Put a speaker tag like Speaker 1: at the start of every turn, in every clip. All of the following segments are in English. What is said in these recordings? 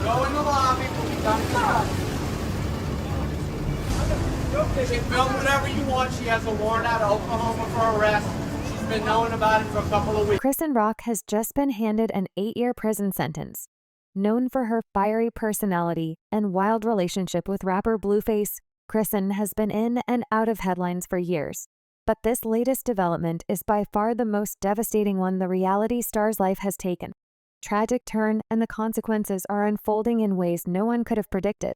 Speaker 1: Go in the lobby. We'll be done in the lobby. You can film whatever you want. She has a warrant out of Oklahoma for arrest. She's been knowing about it for a couple of weeks.
Speaker 2: Chrisean Rock has just been handed an 8-year prison sentence. Known for her fiery personality and wild relationship with rapper Blueface, Chrisean has been in and out of headlines for years. But this latest development is by far the most devastating one the reality star's life has taken. Tragic turn, and the consequences are unfolding in ways no one could have predicted.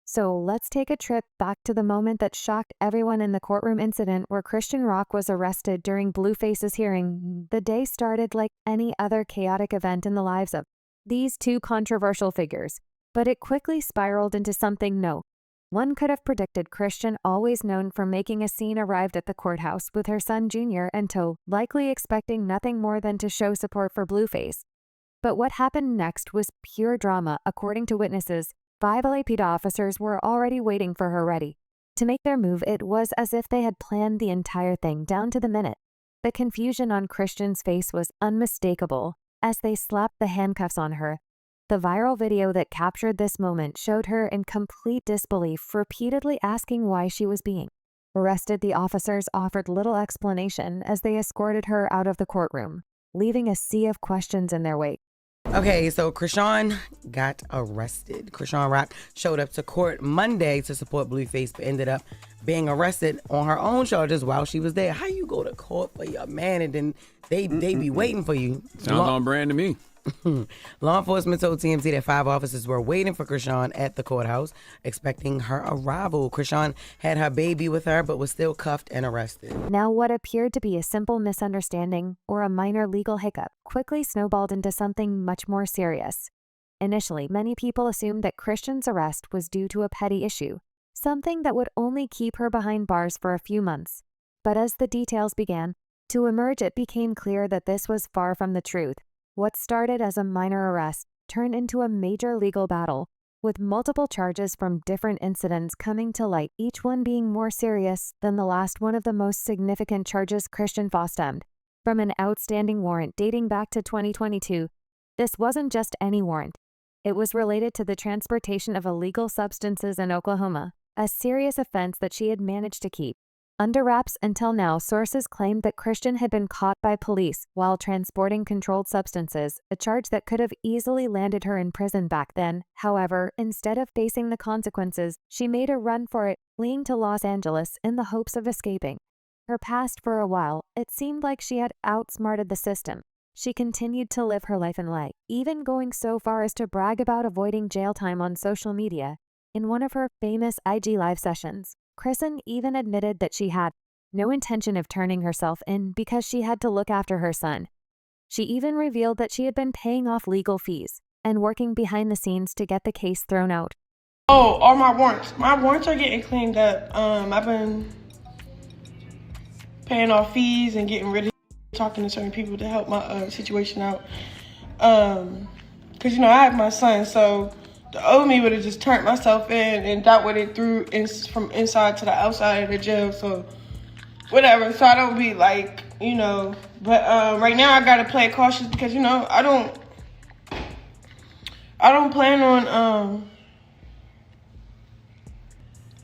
Speaker 2: So let's take a trip back to the moment that shocked everyone in the courtroom incident where Chrisean Rock was arrested during Blueface's hearing. The day started like any other chaotic event in the lives of these two controversial figures, but it quickly spiraled into something no one could have predicted. Chrisean, always known for making a scene, arrived at the courthouse with her son Junior in tow, likely expecting nothing more than to show support for Blueface. But what happened next was pure drama. According to witnesses, 5 LAPD officers were already waiting for her ready to make their move. It was as if they had planned the entire thing down to the minute. The confusion on Chrisean's face was unmistakable as they slapped the handcuffs on her. The viral video that captured this moment showed her in complete disbelief, repeatedly asking why she was being arrested. The officers offered little explanation as they escorted her out of the courtroom, leaving a sea of questions in their wake.
Speaker 3: Okay, so Chrisean got arrested. Chrisean Rock showed up to court Monday to support Blueface, but ended up being arrested on her own charges while she was there. How you go to court for your man and then they be waiting for you?
Speaker 4: Sounds on brand to me.
Speaker 3: Law enforcement told TMZ that 5 officers were waiting for Chrisean at the courthouse, expecting her arrival. Chrisean had her baby with her, but was still cuffed and arrested.
Speaker 2: Now, what appeared to be a simple misunderstanding or a minor legal hiccup quickly snowballed into something much more serious. Initially, many people assumed that Chrisean's arrest was due to a petty issue, something that would only keep her behind bars for a few months. But as the details began to emerge, it became clear that this was far from the truth. What started as a minor arrest turned into a major legal battle, with multiple charges from different incidents coming to light, each one being more serious than the last. One of the most significant charges Chrisean faced stemmed from an outstanding warrant dating back to 2022. This wasn't just any warrant. It was related to the transportation of illegal substances in Oklahoma, a serious offense that she had managed to keep under wraps until now. Sources claimed that Chrisean had been caught by police while transporting controlled substances, a charge that could have easily landed her in prison back then. However, instead of facing the consequences, she made a run for it, fleeing to Los Angeles in the hopes of escaping her past. For a while, it seemed like she had outsmarted the system. She continued to live her life in LA, even going so far as to brag about avoiding jail time on social media. In one of her famous IG Live sessions, Chrisean even admitted that she had no intention of turning herself in because she had to look after her son. She even revealed that she had been paying off legal fees and working behind the scenes to get the case thrown out.
Speaker 5: Oh, all my warrants. My warrants are getting cleaned up. I've been paying off fees and getting rid of talking to certain people to help my situation out. Because, I have my son, so the old me would have just turned myself in and that would it through from inside to the outside of the jail. So whatever. So I don't be like, but right now I gotta play cautious because I don't plan on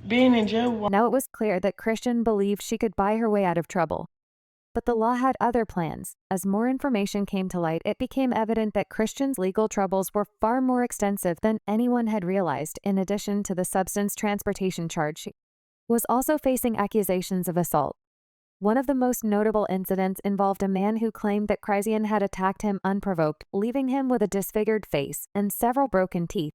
Speaker 5: being in jail.
Speaker 2: Now it was clear that Chrisean believed she could buy her way out of trouble. But the law had other plans. As more information came to light, it became evident that Chrisean's legal troubles were far more extensive than anyone had realized. In addition to the substance transportation charge, she was also facing accusations of assault. One of the most notable incidents involved a man who claimed that Chrisean had attacked him unprovoked, leaving him with a disfigured face and several broken teeth.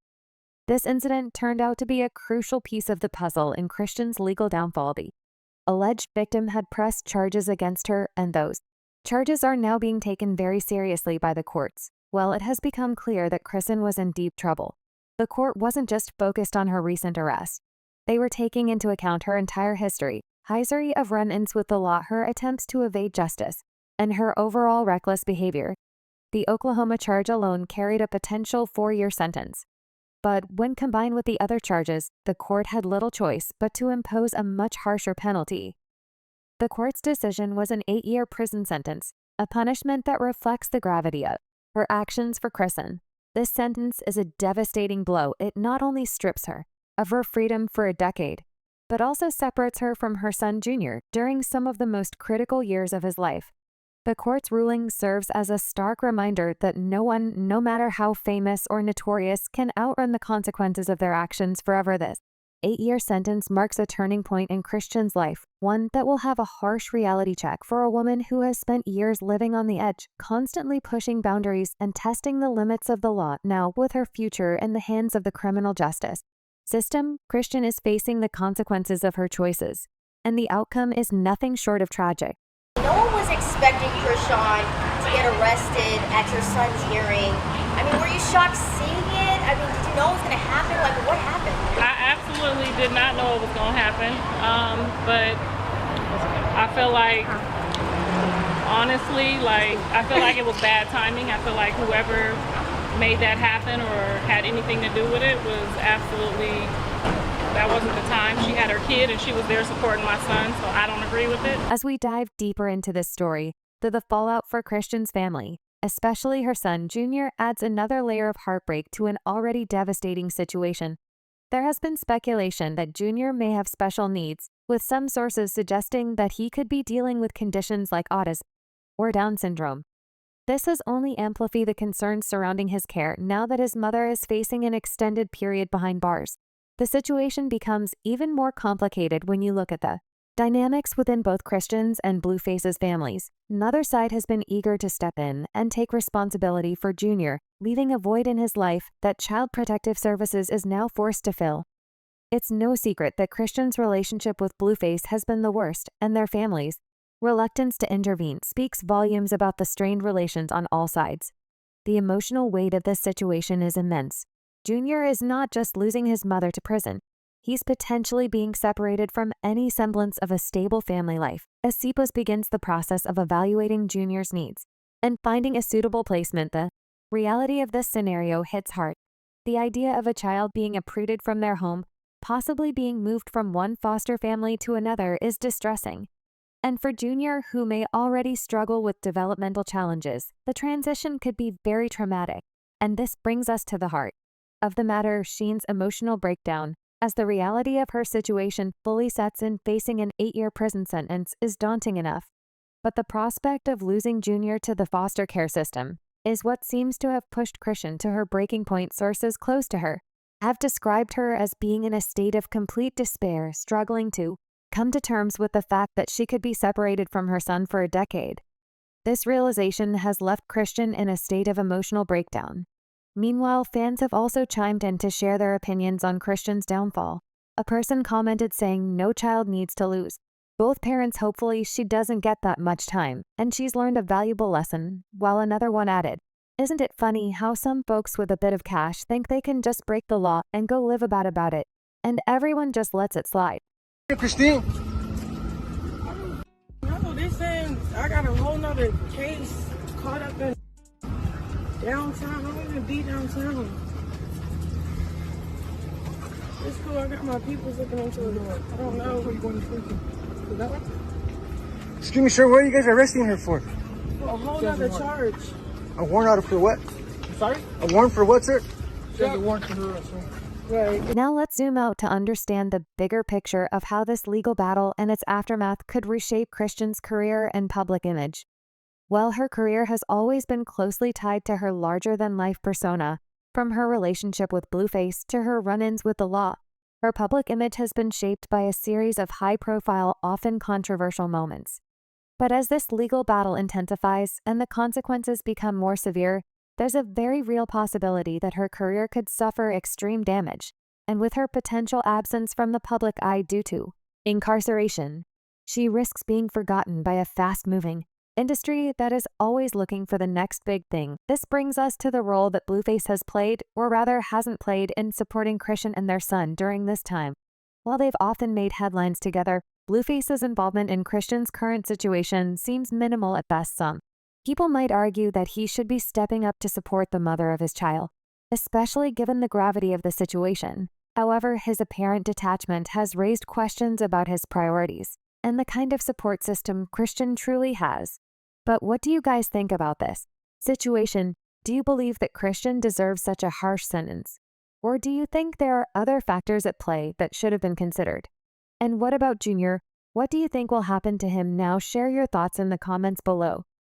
Speaker 2: This incident turned out to be a crucial piece of the puzzle in Chrisean's legal downfall. The alleged victim had pressed charges against her, and those charges are now being taken very seriously by the courts. Well, it has become clear that Chrisean was in deep trouble. The court wasn't just focused on her recent arrest. They were taking into account her entire history, history of run-ins with the law, her attempts to evade justice, and her overall reckless behavior. The Oklahoma charge alone carried a potential 4-year sentence. But when combined with the other charges, the court had little choice but to impose a much harsher penalty. The court's decision was an 8-year prison sentence, a punishment that reflects the gravity of her actions for Chrisean. This sentence is a devastating blow. It not only strips her of her freedom for a decade, but also separates her from her son Junior during some of the most critical years of his life. The court's ruling serves as a stark reminder that no one, no matter how famous or notorious, can outrun the consequences of their actions forever. This 8-year sentence marks a turning point in Chrisean's life, one that will have a harsh reality check for a woman who has spent years living on the edge, constantly pushing boundaries and testing the limits of the law. Now, with her future in the hands of the criminal justice system, Chrisean is facing the consequences of her choices, and the outcome is nothing short of tragic.
Speaker 4: No one was expecting Chrisean to get arrested at your son's hearing. I mean, were you shocked seeing it? I mean, did you know it was going to happen? Like, what happened?
Speaker 6: I absolutely did not know it was going to happen, but I feel like, honestly, I feel like it was bad timing. I feel like whoever made that happen or had anything to do with it was absolutely, that wasn't the time. She had her kid and she was there supporting my son, so I don't agree with it.
Speaker 2: As we dive deeper into this story, the fallout for Chrisean's family, especially her son Junior, adds another layer of heartbreak to an already devastating situation. There has been speculation that Junior may have special needs, with some sources suggesting that he could be dealing with conditions like autism or Down syndrome. This has only amplified the concerns surrounding his care now that his mother is facing an extended period behind bars. The situation becomes even more complicated when you look at the dynamics within both Chrisean's and Blueface's families. Neither side has been eager to step in and take responsibility for Junior, leaving a void in his life that Child Protective Services is now forced to fill. It's no secret that Chrisean's relationship with Blueface has been the worst, and their families' reluctance to intervene speaks volumes about the strained relations on all sides. The emotional weight of this situation is immense. Junior is not just losing his mother to prison. He's potentially being separated from any semblance of a stable family life as CPOS begins the process of evaluating Junior's needs and finding a suitable placement. The reality of this scenario hits hard. The idea of a child being uprooted from their home, possibly being moved from one foster family to another, is distressing. And for Junior, who may already struggle with developmental challenges, the transition could be very traumatic. And this brings us to the heart of the matter, Sheen's emotional breakdown. As the reality of her situation fully sets in, facing an 8-year prison sentence is daunting enough. But the prospect of losing Junior to the foster care system is what seems to have pushed Chrisean to her breaking point. Sources close to her have described her as being in a state of complete despair, struggling to come to terms with the fact that she could be separated from her son for a decade. This realization has left Chrisean in a state of emotional breakdown. Meanwhile, fans have also chimed in to share their opinions on Chrisean's downfall. A person commented saying no child needs to lose both parents. Hopefully she doesn't get that much time, and she's learned a valuable lesson, while another one added, "Isn't it funny how some folks with a bit of cash think they can just break the law and go live about it, and everyone just lets it slide."
Speaker 7: Hey, Christine.
Speaker 5: No, they're saying I got a whole nother case caught up in downtown. I don't even be downtown. It's cool. I got my peoples looking into it. I don't know.
Speaker 7: Where are you going to sleep? Is that one? Excuse me, sir. What are you guys arresting her for?
Speaker 5: For a whole nother charge.
Speaker 7: A warrant out for what?
Speaker 8: Sorry?
Speaker 7: A warrant for what, sir?
Speaker 8: There's a warrant for her arrest.
Speaker 5: Right.
Speaker 2: Now let's zoom out to understand the bigger picture of how this legal battle and its aftermath could reshape Chrisean's career and public image. While her career has always been closely tied to her larger-than-life persona, from her relationship with Blueface to her run-ins with the law, her public image has been shaped by a series of high-profile, often controversial moments. But as this legal battle intensifies and the consequences become more severe, there's a very real possibility that her career could suffer extreme damage, and with her potential absence from the public eye due to incarceration, she risks being forgotten by a fast-moving industry that is always looking for the next big thing. This brings us to the role that Blueface has played, or rather hasn't played, in supporting Chrisean and their son during this time. While they've often made headlines together, Blueface's involvement in Chrisean's current situation seems minimal at best. Some people might argue that he should be stepping up to support the mother of his child, especially given the gravity of the situation. However, his apparent detachment has raised questions about his priorities and the kind of support system Chrisean truly has. But what do you guys think about this situation? Do you believe that Christian deserves such a harsh sentence? Or do you think there are other factors at play that should have been considered? And what about Junior? What do you think will happen to him now? Share your thoughts in the comments below.